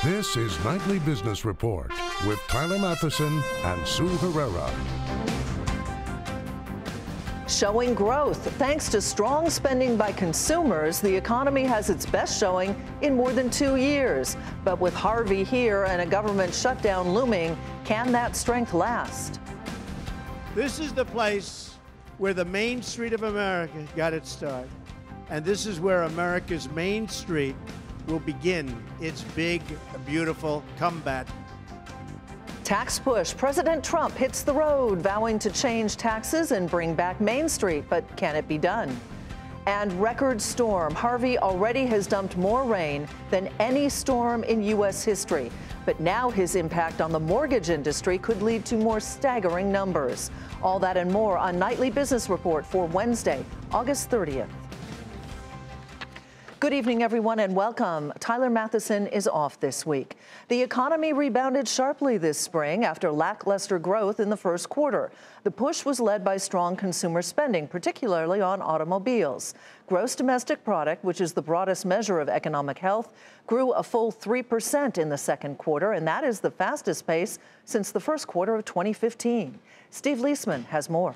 This is Nightly Business Report with Tyler Matheson and Sue Herrera. Showing growth. Thanks to strong spending by consumers, the economy has its best showing in more than 2 years. But with Harvey here and a government shutdown looming, can that strength last? This is the place where the Main Street of America got its start. And this is where America's Main Street will begin its big, beautiful comeback. Tax push. President Trump hits the road, vowing to change taxes and bring back Main Street. But can it be done? And record storm. Harvey already has dumped more rain than any storm in U.S. history. But now his impact on the mortgage industry could lead to more staggering numbers. All that and more on Nightly Business Report for Wednesday, August 30th. Good evening, everyone, and welcome. Tyler Matheson is off this week. The economy rebounded sharply this spring after lackluster growth in the first quarter. The push was led by strong consumer spending, particularly on automobiles. Gross domestic product, which is the broadest measure of economic health, grew a full 3% in the second quarter, and that is the fastest pace since the first quarter of 2015. Steve Leisman has more.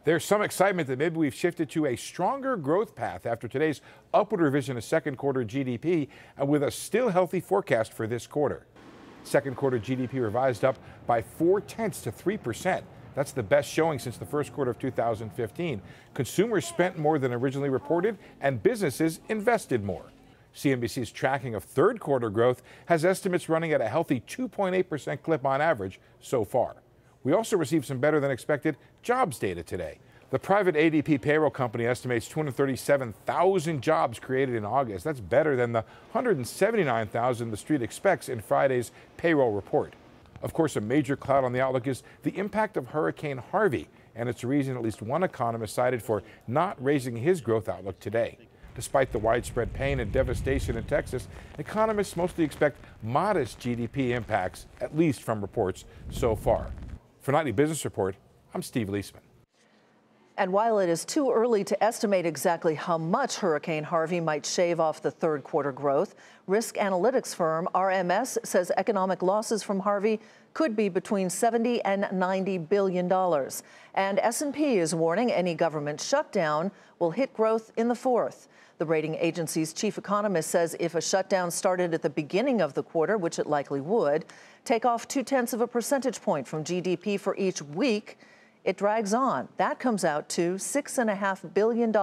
There's some excitement that maybe we've shifted to a stronger growth path after today's upward revision of second quarter GDP and with a still healthy forecast for this quarter. Second quarter GDP revised up by 0.4 to 3%. That's the best showing since the first quarter of 2015. Consumers spent more than originally reported and businesses invested more. CNBC's tracking of third quarter growth has estimates running at a healthy 2.8% clip on average so far. We also received some better than expected jobs data today. The private ADP payroll company estimates 237,000 jobs created in August. That's better than the 179,000 the street expects in Friday's payroll report. Of course, a major cloud on the outlook is the impact of Hurricane Harvey, and it's a reason at least one economist cited for not raising his growth outlook today. Despite the widespread pain and devastation in Texas, economists mostly expect modest GDP impacts, at least from reports so far. For Nightly Business Report, I'm Steve Leisman. And while it is too early to estimate exactly how much Hurricane Harvey might shave off the third quarter growth, risk analytics firm RMS says economic losses from Harvey could be between $70 and $90 billion. And S&P is warning any government shutdown will hit growth in the fourth. The rating agency's chief economist says if a shutdown started at the beginning of the quarter, which it likely would, take off 0.2 of a percentage point from GDP for each week, it drags on. That comes out to $6.5 billion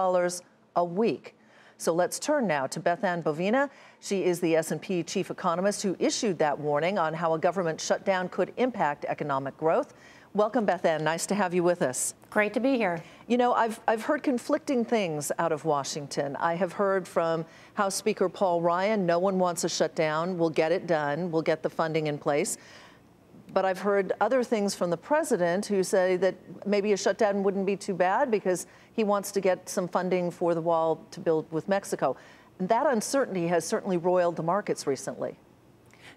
a week. So let's turn now to Beth Ann Bovina. She is the S&P chief economist who issued that warning on how a government shutdown could impact economic growth. Welcome, Beth Ann. Nice to have you with us. Great to be here. You know, I've heard conflicting things out of Washington. I have heard from House Speaker Paul Ryan, no one wants a shutdown. We'll get it done. We'll get the funding in place. But I've heard other things from the president who say that maybe a shutdown wouldn't be too bad because he wants to get some funding for the wall to build with Mexico. And that uncertainty has certainly roiled the markets recently.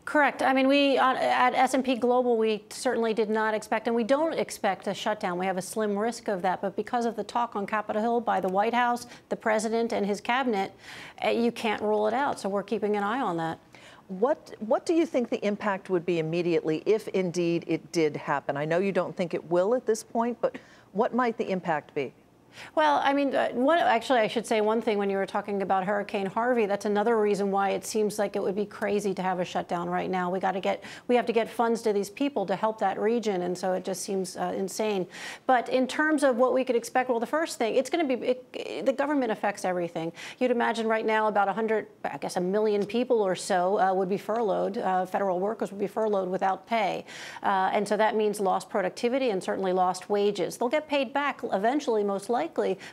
Correct. I mean, we at S&P Global, we certainly did not expect, and we don't expect a shutdown. We have a slim risk of that. But because of the talk on Capitol Hill by the White House, the president and his cabinet, you can't rule it out. So we're keeping an eye on that. What do you think the impact would be immediately if indeed it did happen? I know you don't think it will at this point, but what might the impact be? Well, I mean, actually, I should say one thing when you were talking about Hurricane Harvey. That's another reason why it seems like it would be crazy to have a shutdown right now. We have to get funds to these people to help that region, and so it just seems insane. But in terms of what we could expect, well, the first thing, it's going to be the government affects everything. You'd imagine right now about 1 million people or so would be furloughed. Federal workers would be furloughed without pay, and so that means lost productivity and certainly lost wages. They'll get paid back eventually, most likely.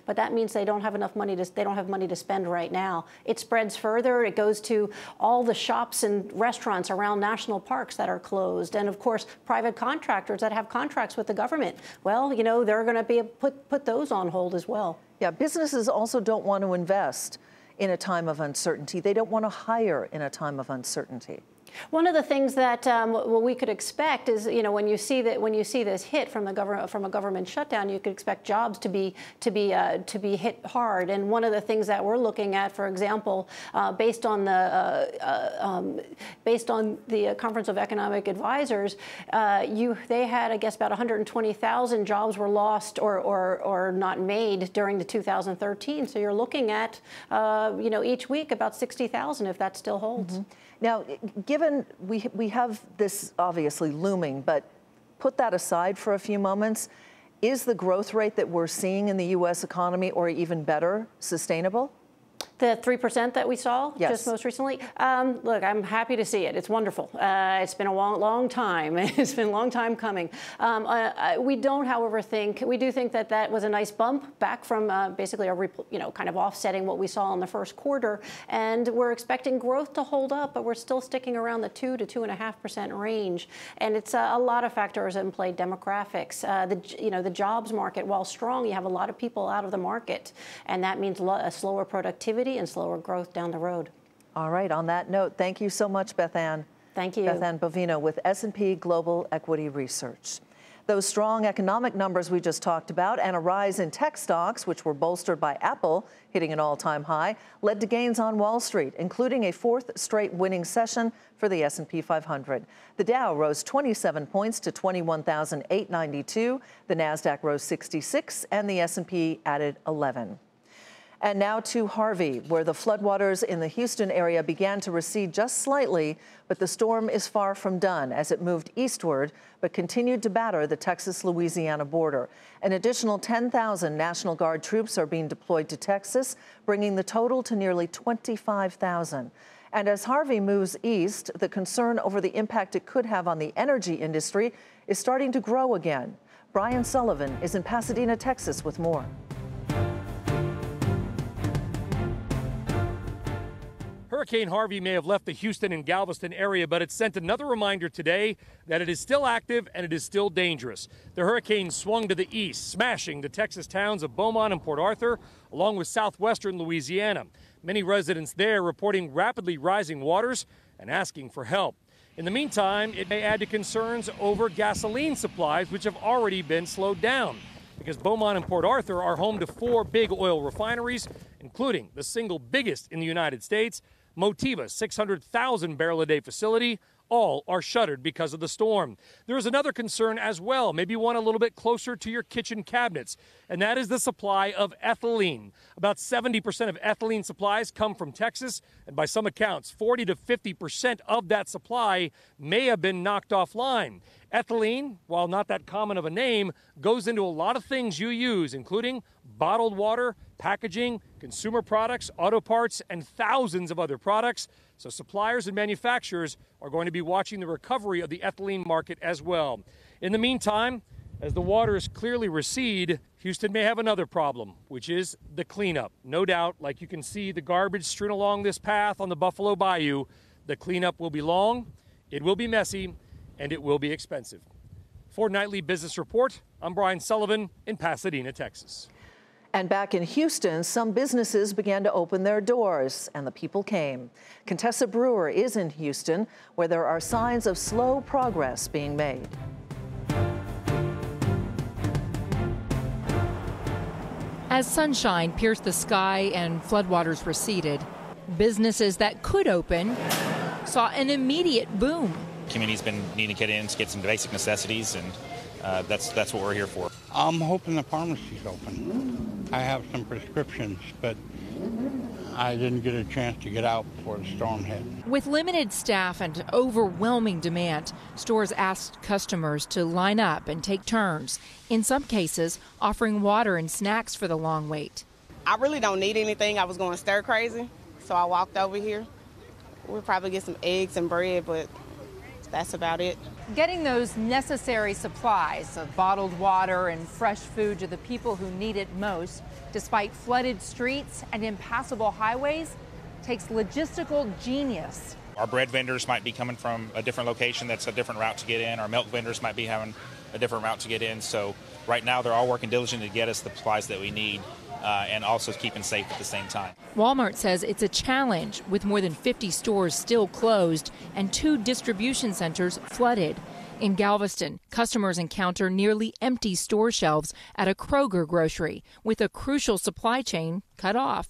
But that means they don't have enough money to spend right now. It spreads further. It goes to all the shops and restaurants around national parks that are closed, and of course private contractors that have contracts with the government. Well, you know, they're going to be put those on hold as well. Yeah, businesses also don't want to invest in a time of uncertainty. They don't want to hire in a time of uncertainty. One of the things that we could expect is, when you see this hit from a government shutdown, you could expect jobs to be hit hard. And one of the things that we're looking at, for example, based on the Conference of Economic Advisors, they had, I guess, about 120,000 jobs were lost or not made during the 2013. So you're looking at, each week about 60,000 if that still holds. Mm-hmm. Now, given we have this obviously looming, but put that aside for a few moments, is the growth rate that we're seeing in the U.S. economy, or even better, sustainable? The 3% that we saw just most recently? Look, I'm happy to see it. It's wonderful. It's been a long time. It's been a long time coming. We don't, however, we do think that that was a nice bump back from basically kind of offsetting what we saw in the first quarter. And we're expecting growth to hold up, but we're still sticking around the 2 to 2.5% range. And it's a lot of factors in play. Demographics, the jobs market, while strong, you have a lot of people out of the market, and that means a slower productivity and slower growth down the road. All right. On that note, thank you so much, Beth Ann. Thank you. Beth Ann Bovino with S&P Global Equity Research. Those strong economic numbers we just talked about and a rise in tech stocks, which were bolstered by Apple hitting an all-time high, led to gains on Wall Street, including a fourth straight winning session for the S&P 500. The Dow rose 27 points to 21,892. The Nasdaq rose 66, and the S&P added 11. And now to Harvey, where the floodwaters in the Houston area began to recede just slightly, but the storm is far from done as it moved eastward, but continued to batter the Texas-Louisiana border. An additional 10,000 National Guard troops are being deployed to Texas, bringing the total to nearly 25,000. And as Harvey moves east, the concern over the impact it could have on the energy industry is starting to grow again. Brian Sullivan is in Pasadena, Texas, with more. Hurricane Harvey may have left the Houston and Galveston area, but it sent another reminder today that it is still active and it is still dangerous. The hurricane swung to the east, smashing the Texas towns of Beaumont and Port Arthur, along with southwestern Louisiana. Many residents there reporting rapidly rising waters and asking for help. In the meantime, it may add to concerns over gasoline supplies, which have already been slowed down, because Beaumont and Port Arthur are home to 4 big oil refineries, including the single biggest in the United States, Motiva's 600,000 barrel a day facility. All are shuttered because of the storm. There is another concern as well, maybe one a little bit closer to your kitchen cabinets, and that is the supply of ethylene. About 70% of ethylene supplies come from Texas, and by some accounts, 40 to 50% of that supply may have been knocked offline. Ethylene, while not that common of a name, goes into a lot of things you use, including bottled water, packaging, consumer products, auto parts, and thousands of other products. So suppliers and manufacturers are going to be watching the recovery of the ethylene market as well. In the meantime, as the waters clearly recede, Houston may have another problem, which is the cleanup. No doubt, like you can see the garbage strewn along this path on the Buffalo Bayou, the cleanup will be long, it will be messy, and it will be expensive. For Nightly Business Report, I'm Brian Sullivan in Pasadena, Texas. And back in Houston, some businesses began to open their doors, and the people came. Contessa Brewer is in Houston, where there are signs of slow progress being made. As sunshine pierced the sky and floodwaters receded, businesses that could open saw an immediate boom. Community's been needing to get in to get some basic necessities, and that's what we're here for. I'm hoping the pharmacy's open. I have some prescriptions, but I didn't get a chance to get out before the storm hit. With limited staff and overwhelming demand, stores asked customers to line up and take turns, in some cases offering water and snacks for the long wait. I really don't need anything. I was going stir crazy, so I walked over here. We'll probably get some eggs and bread, but that's about it. Getting those necessary supplies of bottled water and fresh food to the people who need it most, despite flooded streets and impassable highways, takes logistical genius. Our bread vendors might be coming from a different location that's a different route to get in. Our milk vendors might be having a different route to get in. So right now they're all working diligently to get us the supplies that we need and also keeping safe at the same time. Walmart says it's a challenge with more than 50 stores still closed and 2 distribution centers flooded. In Galveston, customers encounter nearly empty store shelves at a Kroger grocery with a crucial supply chain cut off.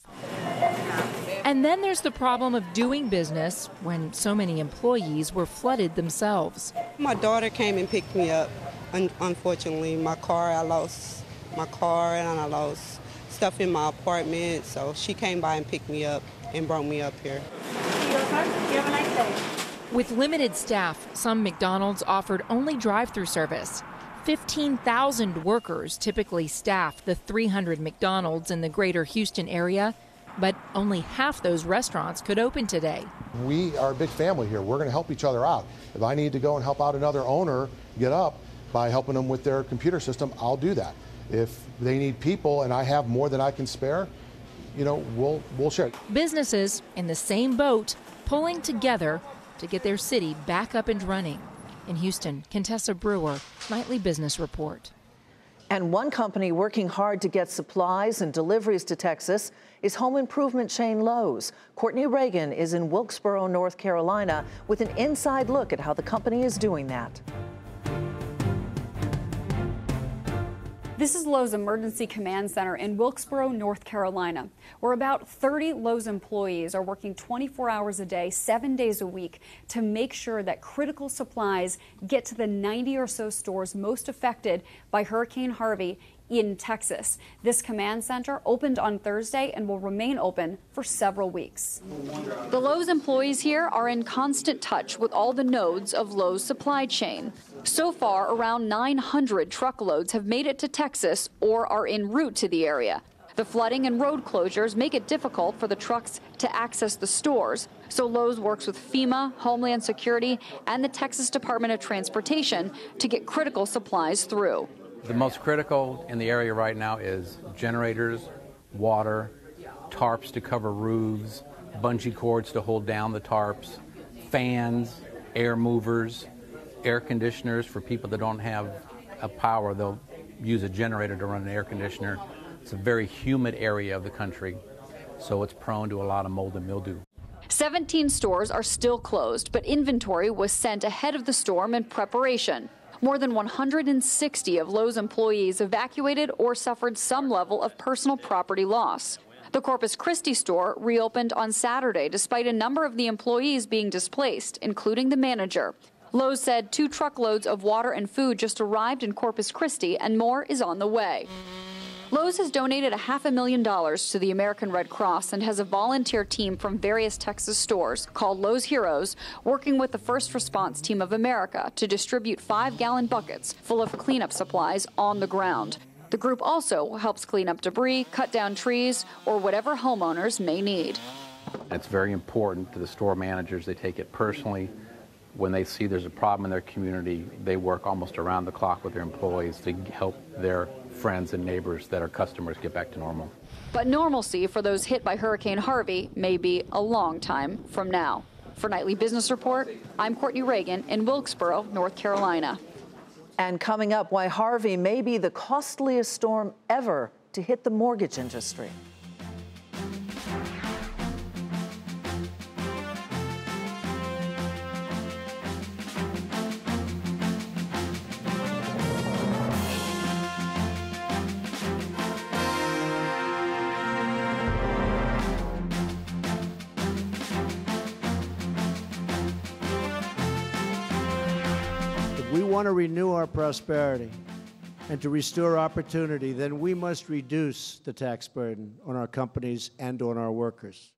And then there's the problem of doing business when so many employees were flooded themselves. My daughter came and picked me up. Unfortunately, I lost my car and I lost stuff in my apartment, so she came by and picked me up and brought me up here. You have a nice day. With limited staff, some McDonald's offered only drive-through service. 15,000 workers typically staff the 300 McDonald's in the greater Houston area, but only half those restaurants could open today. We are a big family here. We're going to help each other out. If I need to go and help out another owner get up by helping them with their computer system, I'll do that. If they need people and I have more than I can spare, we'll share. Businesses in the same boat pulling together to get their city back up and running. In Houston, Contessa Brewer, Nightly Business Report. And one company working hard to get supplies and deliveries to Texas is home improvement chain Lowe's. Courtney Reagan is in Wilkesboro, North Carolina, with an inside look at how the company is doing that. This is Lowe's Emergency Command Center in Wilkesboro, North Carolina, where about 30 Lowe's employees are working 24 hours a day, 7 days a week to make sure that critical supplies get to the 90 or so stores most affected by Hurricane Harvey in Texas. This command center opened on Thursday and will remain open for several weeks. The Lowe's employees here are in constant touch with all the nodes of Lowe's supply chain. So far, around 900 truckloads have made it to Texas or are en route to the area. The flooding and road closures make it difficult for the trucks to access the stores. So Lowe's works with FEMA, Homeland Security, and the Texas Department of Transportation to get critical supplies through. The most critical in the area right now is generators, water, tarps to cover roofs, bungee cords to hold down the tarps, fans, air movers, air conditioners for people that don't have a power. They'll use a generator to run an air conditioner. It's a very humid area of the country, so it's prone to a lot of mold and mildew. 17 stores are still closed, but inventory was sent ahead of the storm in preparation. More than 160 of Lowe's employees evacuated or suffered some level of personal property loss. The Corpus Christi store reopened on Saturday despite a number of the employees being displaced, including the manager. Lowe's said 2 truckloads of water and food just arrived in Corpus Christi and more is on the way. Lowe's has donated $500,000 to the American Red Cross and has a volunteer team from various Texas stores called Lowe's Heroes working with the First Response Team of America to distribute 5-gallon buckets full of cleanup supplies on the ground. The group also helps clean up debris, cut down trees, or whatever homeowners may need. It's very important to the store managers. They take it personally. When they see there's a problem in their community, they work almost around the clock with their employees to help their friends and neighbors that are customers get back to normal. But normalcy for those hit by Hurricane Harvey may be a long time from now. For Nightly Business Report, I'm Courtney Reagan in Wilkesboro, North Carolina. And coming up, why Harvey may be the costliest storm ever to hit the mortgage industry. We want to renew our prosperity and to restore opportunity, then we must reduce the tax burden on our companies and on our workers.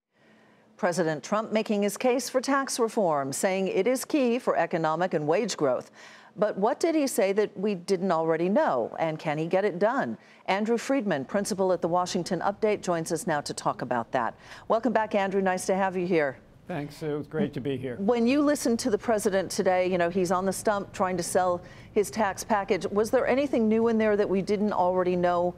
President Trump making his case for tax reform, saying it is key for economic and wage growth. But what did he say that we didn't already know, and can he get it done? Andrew Friedman, principal at the Washington Update, joins us now to talk about that. Welcome back, Andrew. Nice to have you here. Thanks. It was great to be here. When you listened to the president today, you know, he's on the stump trying to sell his tax package. Was there anything new in there that we didn't already know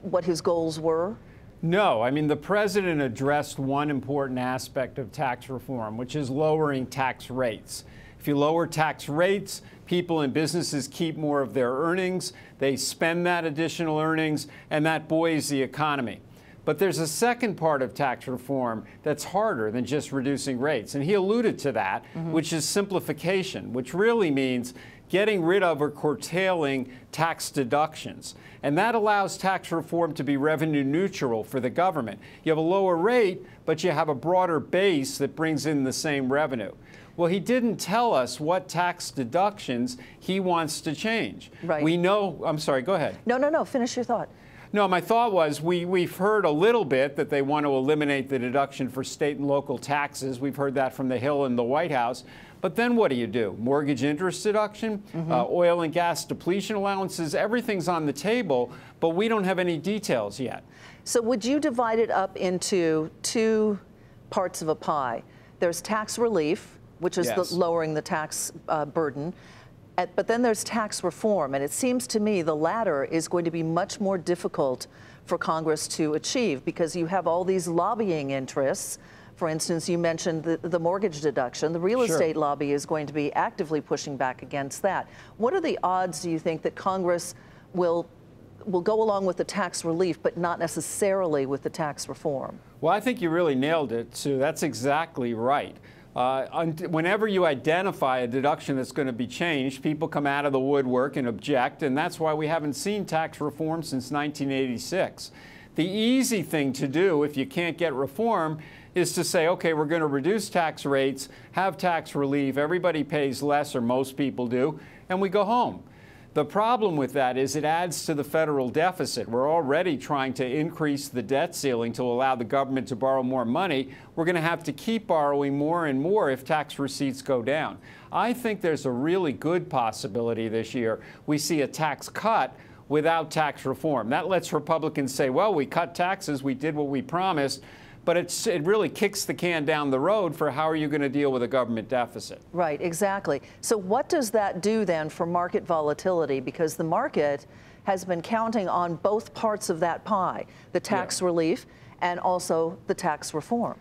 what his goals were? No. I mean, the president addressed one important aspect of tax reform, which is lowering tax rates. If you lower tax rates, people and businesses keep more of their earnings, they spend that additional earnings, and that buoys the economy. But there's a second part of tax reform that's harder than just reducing rates, and he alluded to that, which is simplification, which really means getting rid of or curtailing tax deductions. And that allows tax reform to be revenue neutral for the government. You have a lower rate, but you have a broader base that brings in the same revenue. Well, he didn't tell us what tax deductions he wants to change. Right. We know, I'm sorry, go ahead. No, finish your thought. No, my thought was we've heard a little bit that they want to eliminate the deduction for state and local taxes. We've heard that from the Hill and the White House. But then what do? Mortgage interest deduction, oil and gas depletion allowances, everything's on the table, but we don't have any details yet. So would you divide it up into two parts of a pie? There's tax relief, which is the lowering the tax burden. But then there's tax reform, and it seems to me the latter is going to be much more difficult for Congress to achieve because you have all these lobbying interests. For instance, you mentioned the mortgage deduction. The real estate lobby is going to be actively pushing back against that. What are the odds, do you think, that Congress will go along with the tax relief, but not necessarily with the tax reform? Well, I think you really nailed it, Sue. That's exactly right. Whenever you identify a deduction that's going to be changed, people come out of the woodwork and object, and that's why we haven't seen tax reform since 1986. The easy thing to do if you can't get reform is to say, okay, we're going to reduce tax rates, have tax relief, everybody pays less, or most people do, and we go home. The problem with that is it adds to the federal deficit. We're already trying to increase the debt ceiling to allow the government to borrow more money. We're going to have to keep borrowing more and more if tax receipts go down. I think there's a really good possibility this year we see a tax cut without tax reform. That lets Republicans say, well, we cut taxes, we did what we promised, but it really kicks the can down the road for how are you going to deal with a government deficit. Right, exactly. So what does that do then for market volatility? Because the market has been counting on both parts of that pie, the tax relief and also the tax reform.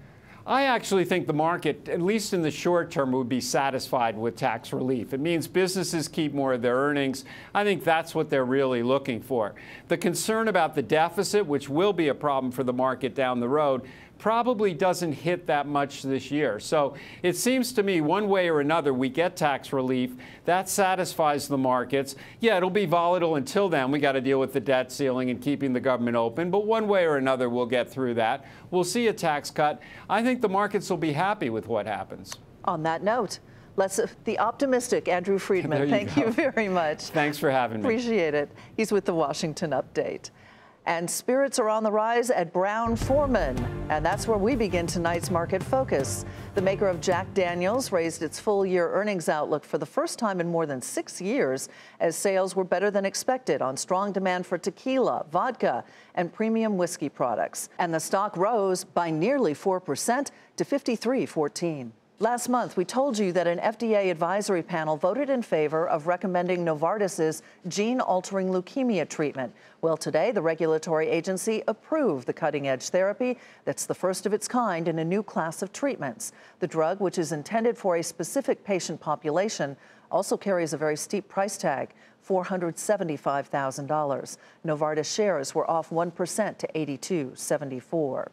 I actually think the market, at least in the short term, would be satisfied with tax relief. It means businesses keep more of their earnings. I think that's what they're really looking for. The concern about the deficit, which will be a problem for the market down the road, probably doesn't hit that much this year. So it seems to me one way or another we get tax relief. That satisfies the markets. Yeah, it'll be volatile until then. We got to deal with the debt ceiling and keeping the government open. But one way or another we'll get through that. We'll see a tax cut. I think the markets will be happy with what happens. On that note, the optimistic Andrew Friedman, thank you very much. Thanks for having me. Appreciate it. He's with the Washington Update. And spirits are on the rise at Brown-Forman. And that's where we begin tonight's Market Focus. The maker of Jack Daniel's raised its full-year earnings outlook for the first time in more than 6 years, as sales were better than expected on strong demand for tequila, vodka, and premium whiskey products. And the stock rose by nearly 4% to $53.14. Last month, we told you that an FDA advisory panel voted in favor of recommending Novartis's gene-altering leukemia treatment. Well, today, the regulatory agency approved the cutting-edge therapy that's the first of its kind in a new class of treatments. The drug, which is intended for a specific patient population, also carries a very steep price tag, $475,000. Novartis shares were off 1% to $82.74.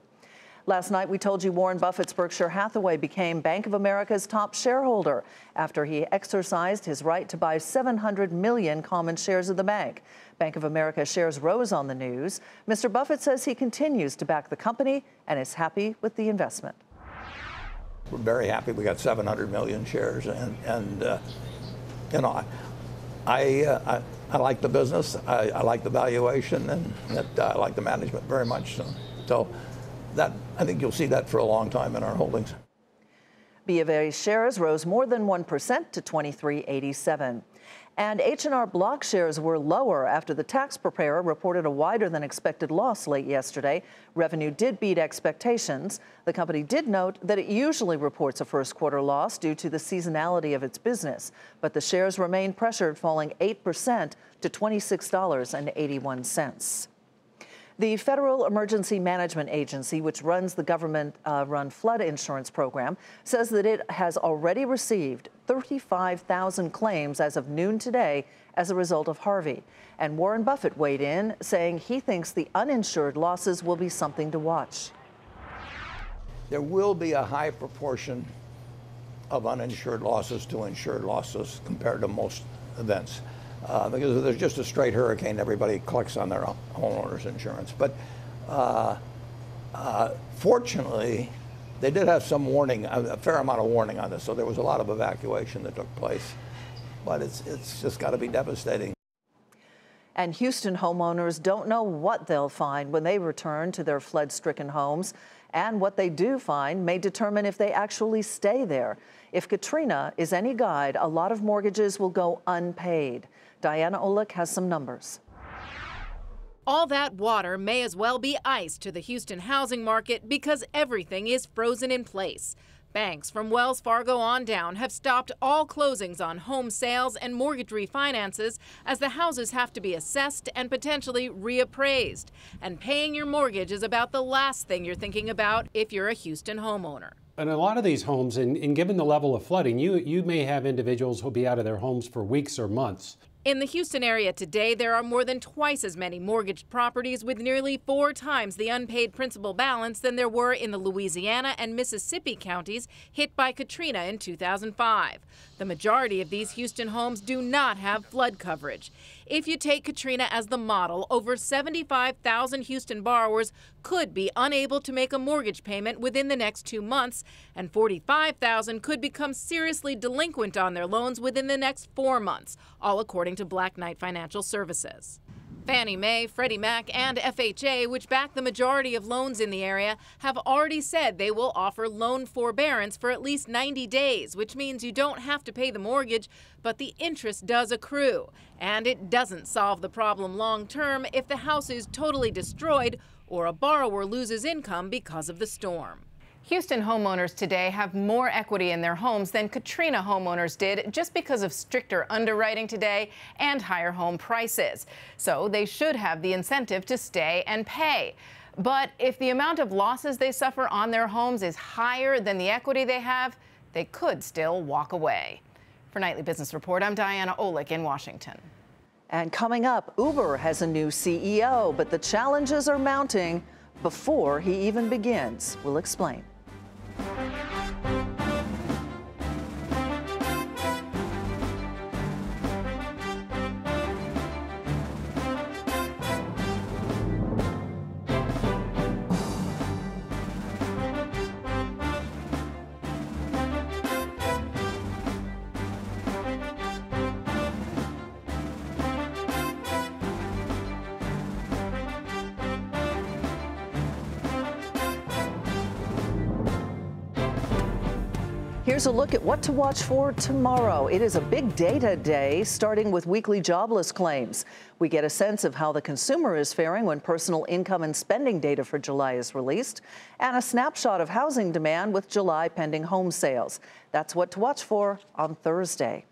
Last night, we told you Warren Buffett's Berkshire Hathaway became Bank of America's top shareholder after he exercised his right to buy 700 million common shares of the bank. Bank of America shares rose on the news. Mr. Buffett says he continues to back the company and is happy with the investment. We're very happy we got 700 million shares, and you know, I like the business, I like the valuation, and I like the management very much. So that, I think you'll see that for a long time in our holdings. B of A shares rose more than 1% to $23.87. And H&R Block shares were lower after the tax preparer reported a wider than expected loss late yesterday. Revenue did beat expectations. The company did note that it usually reports a first quarter loss due to the seasonality of its business. But the shares remain pressured, falling 8% to $26.81. The Federal Emergency Management Agency, which runs the government-run flood insurance program, says that it has already received 35,000 claims as of noon today as a result of Harvey. And Warren Buffett weighed in, saying he thinks the uninsured losses will be something to watch. There will be a high proportion of uninsured losses to insured losses compared to most events. Because if there's just a straight hurricane, everybody collects on their homeowner's insurance. But fortunately, they did have some warning, a fair amount of warning on this, so there was a lot of evacuation that took place. But it's just got to be devastating. And Houston homeowners don't know what they'll find when they return to their flood-stricken homes. And what they do find may determine if they actually stay there. If Katrina is any guide, a lot of mortgages will go unpaid. Diana Olick has some numbers. All that water may as well be ice to the Houston housing market because everything is frozen in place. Banks from Wells Fargo on down have stopped all closings on home sales and mortgage refinances as the houses have to be assessed and potentially reappraised. And paying your mortgage is about the last thing you're thinking about if you're a Houston homeowner. In a lot of these homes, and given the level of flooding, you may have individuals who'll be out of their homes for weeks or months. In the Houston area today, there are more than twice as many mortgaged properties with nearly 4 times the unpaid principal balance than there were in the Louisiana and Mississippi counties hit by Katrina in 2005. The majority of these Houston homes do not have flood coverage. If you take Katrina as the model, over 75,000 Houston borrowers could be unable to make a mortgage payment within the next 2 months, and 45,000 could become seriously delinquent on their loans within the next 4 months, all according to Black Knight Financial Services. Fannie Mae, Freddie Mac, and FHA, which back the majority of loans in the area, have already said they will offer loan forbearance for at least 90 days, which means you don't have to pay the mortgage, but the interest does accrue. And it doesn't solve the problem long term if the house is totally destroyed or a borrower loses income because of the storm. Houston homeowners today have more equity in their homes than Katrina homeowners did just because of stricter underwriting today and higher home prices. So they should have the incentive to stay and pay. But if the amount of losses they suffer on their homes is higher than the equity they have, they could still walk away. For Nightly Business Report, I'm Diana Olick in Washington. And coming up, Uber has a new CEO, but the challenges are mounting before he even begins. We'll explain. Here's a look at what to watch for tomorrow. It is a big data day, starting with weekly jobless claims. We get a sense of how the consumer is faring when personal income and spending data for July is released, and a snapshot of housing demand with July pending home sales. That's what to watch for on Thursday.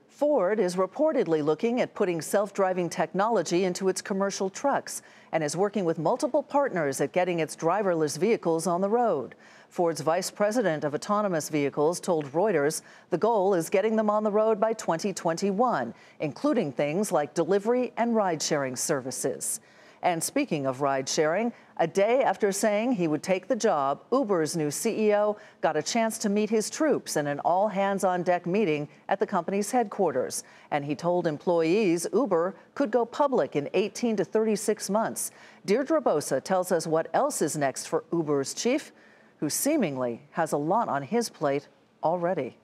Ford is reportedly looking at putting self-driving technology into its commercial trucks and is working with multiple partners at getting its driverless vehicles on the road. Ford's vice president of autonomous vehicles told Reuters the goal is getting them on the road by 2021, including things like delivery and ride-sharing services. And speaking of ride-sharing, a day after saying he would take the job, Uber's new CEO got a chance to meet his troops in an all-hands-on-deck meeting at the company's headquarters. And he told employees Uber could go public in 18 to 36 months. Deirdre Bosa tells us what else is next for Uber's chief, who seemingly has a lot on his plate already.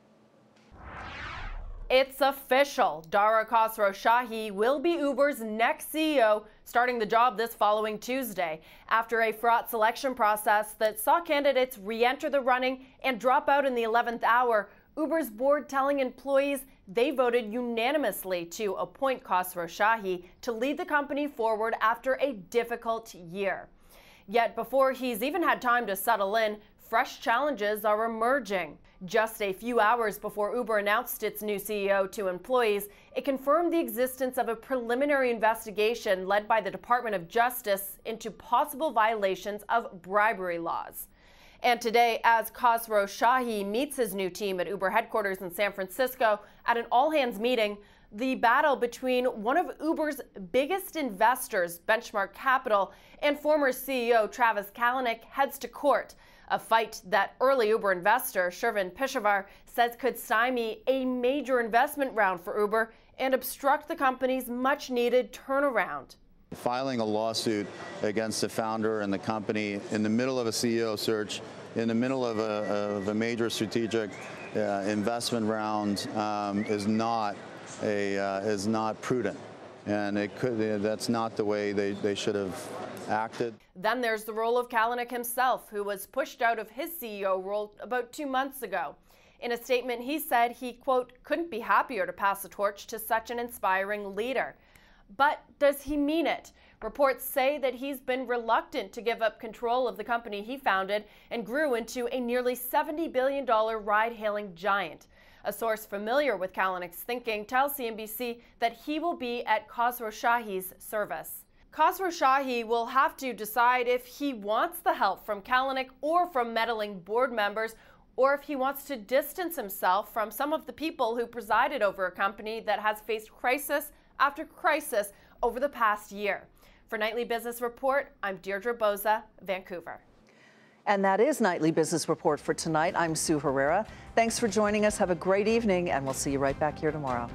It's official. Dara Khosrowshahi will be Uber's next CEO, starting the job this following Tuesday, after a fraught selection process that saw candidates re-enter the running and drop out in the 11th hour. Uber's board telling employees they voted unanimously to appoint Khosrowshahi to lead the company forward after a difficult year. Yet before he's even had time to settle in, fresh challenges are emerging. Just a few hours before Uber announced its new CEO to employees, it confirmed the existence of a preliminary investigation led by the Department of Justice into possible violations of bribery laws. And today, as Khosrow Shahi meets his new team at Uber headquarters in San Francisco at an all-hands meeting, the battle between one of Uber's biggest investors, Benchmark Capital, and former CEO Travis Kalanick heads to court. A fight that early Uber investor Shervin Peshawar says could stymie a major investment round for Uber and obstruct the company's much-needed turnaround. Filing a lawsuit against the founder and the company in the middle of a CEO search, in the middle of a major strategic investment round is not prudent, and that's not the way they should have acted. Then there's the role of Kalanick himself, who was pushed out of his CEO role about 2 months ago. In a statement, he said he, quote, couldn't be happier to pass the torch to such an inspiring leader. But does he mean it? Reports say that he's been reluctant to give up control of the company he founded and grew into a nearly $70 billion ride-hailing giant. A source familiar with Kalanick's thinking tells CNBC that he will be at Khosrow Shahi's service. Khosrow Shahi will have to decide if he wants the help from Kalanick or from meddling board members, or if he wants to distance himself from some of the people who presided over a company that has faced crisis after crisis over the past year. For Nightly Business Report, I'm Deirdre Boza, Vancouver. And that is Nightly Business Report for tonight. I'm Sue Herrera. Thanks for joining us. Have a great evening, and we'll see you right back here tomorrow.